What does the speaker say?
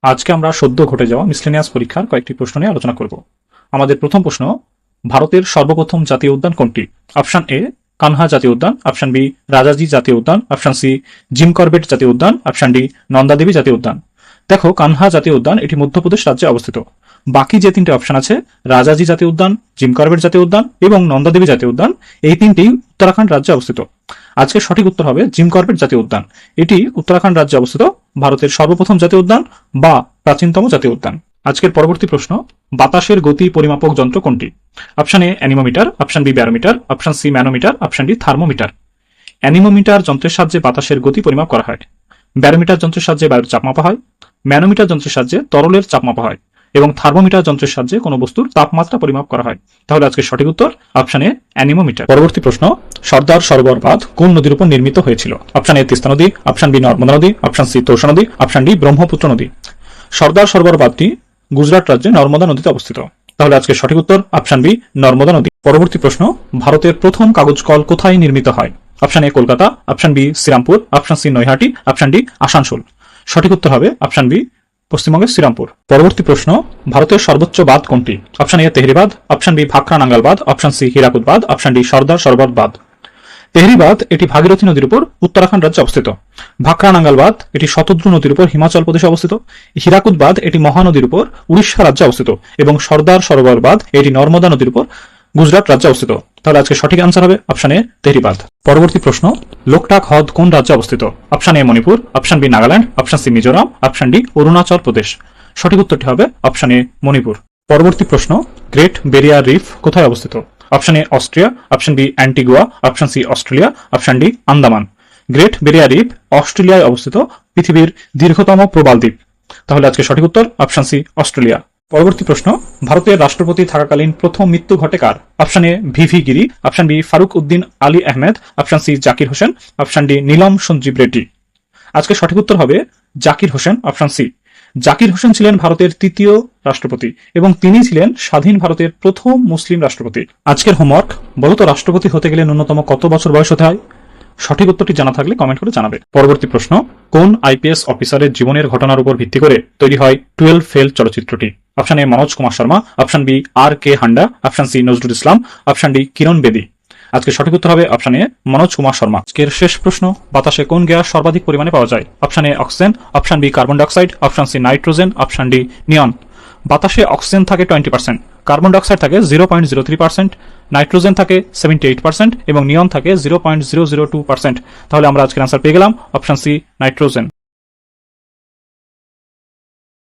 আজকে আমরা সদ্য ঘটে যাওয়া মিসলেনিয়াস পরীক্ষার কয়েকটি প্রশ্ন নিয়ে আলোচনা করব। আমাদের প্রথম প্রশ্ন, ভারতের সর্বপ্রথম জাতীয় উদ্যান কোনটি? অপশন এ কানহা জাতীয় উদ্যান, অপশন বি রাজাজি জাতীয় উদ্যান, অপশন সি জিম করবেট জাতীয় উদ্যান, অপশন ডি নন্দাদেবী জাতীয় উদ্যান। দেখো, কানহা জাতীয় উদ্যান এটি মধ্যপ্রদেশ রাজ্যে অবস্থিত। বাকি যে তিনটে অপশন আছে, রাজাজি জাতীয় উদ্যান, জিম করবেট জাতীয় উদ্যান এবং নন্দাদেবী জাতীয় উদ্যান, এই তিনটি উত্তরাখণ্ড রাজ্যে অবস্থিত। আজকে সঠিক উত্তর হবে জিম করবেট জাতীয় উদ্যান। এটি উত্তরাখণ্ড রাজ্যে অবস্থিত ভারতের সর্বপ্রথম জাতীয় উদ্যান বা প্রাচীনতম জাতীয় উদ্যান। আজকের পরবর্তী প্রশ্ন, বাতাসের গতি পরিমাপক যন্ত্র কোনটি? Option A anemometer, option B barometer, option C manometer, option D thermometer. Anemometer যন্ত্রের সাহায্যে বাতাসের গতি পরিমাপ করা হয়। ব্যারোমিটার যন্ত্রের সাহায্যে বায়ুর চাপ মাপা হয়। ম্যানোমিটার যন্ত্রের সাহায্যে তরলের চাপ মাপা হয় এবং থার্মোমিটার যন্ত্রের সাহায্যে কোনো বস্তুর তাপমাত্রা পরিমাপ করা হয়। তাহলে আজকে সঠিক উত্তর অপশন এ অ্যানিমোমিটার। পরবর্তী প্রশ্ন, সর্দার সরোবর বাঁধ কোন নদীর উপর নির্মিত হয়েছিল? অপশন এ তিস্তা নদী, অপশন বি নর্মদা নদী, অপশন সি তোরসা নদী, অপশন ডি ব্রহ্মপুত্র নদী। সর্দার সরোবর বাঁধটি গুজরাট রাজ্যে নর্মদা নদীতে অবস্থিত। তাহলে আজকে সঠিক উত্তর অপশন বি নর্মদা নদী। পরবর্তী প্রশ্ন, ভারতের প্রথম কাগজ কল কোথায় নির্মিত হয়? Option A Kolkata, option B Srirampur, option C Naihati, option D Asansol. সঠিক উত্তর হবে অপশন বি পশ্চিমবঙ্গের শ্রীরামপুর। পরবর্তী প্রশ্ন, ভারতের সর্বোচ্চ বাঁধ কোনটি? অপশন এ তেহরি বাঁধ, অপশন বি ভাখরা নাঙ্গাল বাঁধ, অপশন সি হীরাকুদ বাঁধ, অপশন ডি সর্দার সরোবর বাঁধ। তেহরি বাঁধ এটি ভাগীরথী নদীর উপর উত্তরাখণ্ড রাজ্যে অবস্থিত। ভাখরা নাঙ্গাল বাঁধ এটি শতদ্রু নদীর উপর হিমাচল প্রদেশে অবস্থিত। হীরাকুদ বাঁধ এটি মহানদীর উপর উড়িষ্যা রাজ্যে অবস্থিত এবং সর্দার সরোবর বাঁধ এটি নর্মদা নদীর উপর গুজরাট রাজ্যে অবস্থিত। তাহলে আজকে সঠিক আনসার হবে অপশন এ তেহরি বাঁধ। পরবর্তী প্রশ্ন, লোকটাক হ্রদ কোন রাজ্যে অবস্থিত? Option A Manipur, option B Nagaland, option C Mizoram, option D Arunachal Pradesh. সঠিক উত্তরটি হবে অপশন এ মণিপুর। পরবর্তী প্রশ্ন, গ্রেট ব্যারিয়ার রিফ কোথায় অবস্থিত? Option A Austria, option B Antigua, option C Australia, option D Andaman. Great barrier reef অস্ট্রেলিয়ায় অবস্থিত পৃথিবীর দীর্ঘতম প্রবাল দ্বীপ। তাহলে আজকে সঠিক উত্তর অপশন সি অস্ট্রেলিয়া। পরবর্তী প্রশ্ন, ভারতের রাষ্ট্রপতি থাকাকালীন প্রথম মৃত্যু ঘটে কার? Option A V V Giri, option B Fakhruddin Ali Ahmed, option C Zakir Hussain, option D Neelam Sanjiva Reddy. আজকে সঠিক উত্তর হবে জাকির হোসেন, অপশন সি। জাকির হোসেন ছিলেন ভারতের তৃতীয় রাষ্ট্রপতি এবং তিনি ছিলেন স্বাধীন ভারতের প্রথম মুসলিম রাষ্ট্রপতি। আজকের হোমওয়ার্ক, বলতো রাষ্ট্রপতি হতে গেলে ন্যূনতম কত বছর বয়স হতে হয়? সঠিক উত্তরটি জানা থাকলে কমেন্ট করে জানাবে। পরবর্তী প্রশ্ন, কোন আইপিএস অফিসারের জীবনের ঘটনার উপর ভিত্তি করে তৈরি হয় 12 ফেল চলচ্চিত্রটি? Option A Manoj Kumar Sharma, option B R K Handa, option C Nazrul Islam, option D Kiran Bedi. আজকে সঠিক উত্তর হবে অপশন এ মনোজ কুমার শর্মা। আজকের শেষ প্রশ্ন, বাতাসে কোন গ্যাস সর্বাধিক পরিমাণে পাওয়া যায়? Option A oxygen, option B carbon dioxide, option C nitrogen, option D neon. বাতাসে অক্সিজেন থাকে 20%, কার্বন ডাইঅক্সাইড থাকে 0.03%, নাইট্রোজেন থাকে 78% এবং নিয়ন থাকে 0.002%। তাহলে আমরা আজকের আনসার পেয়ে গেলাম অপশন সি নাইট্রোজেন।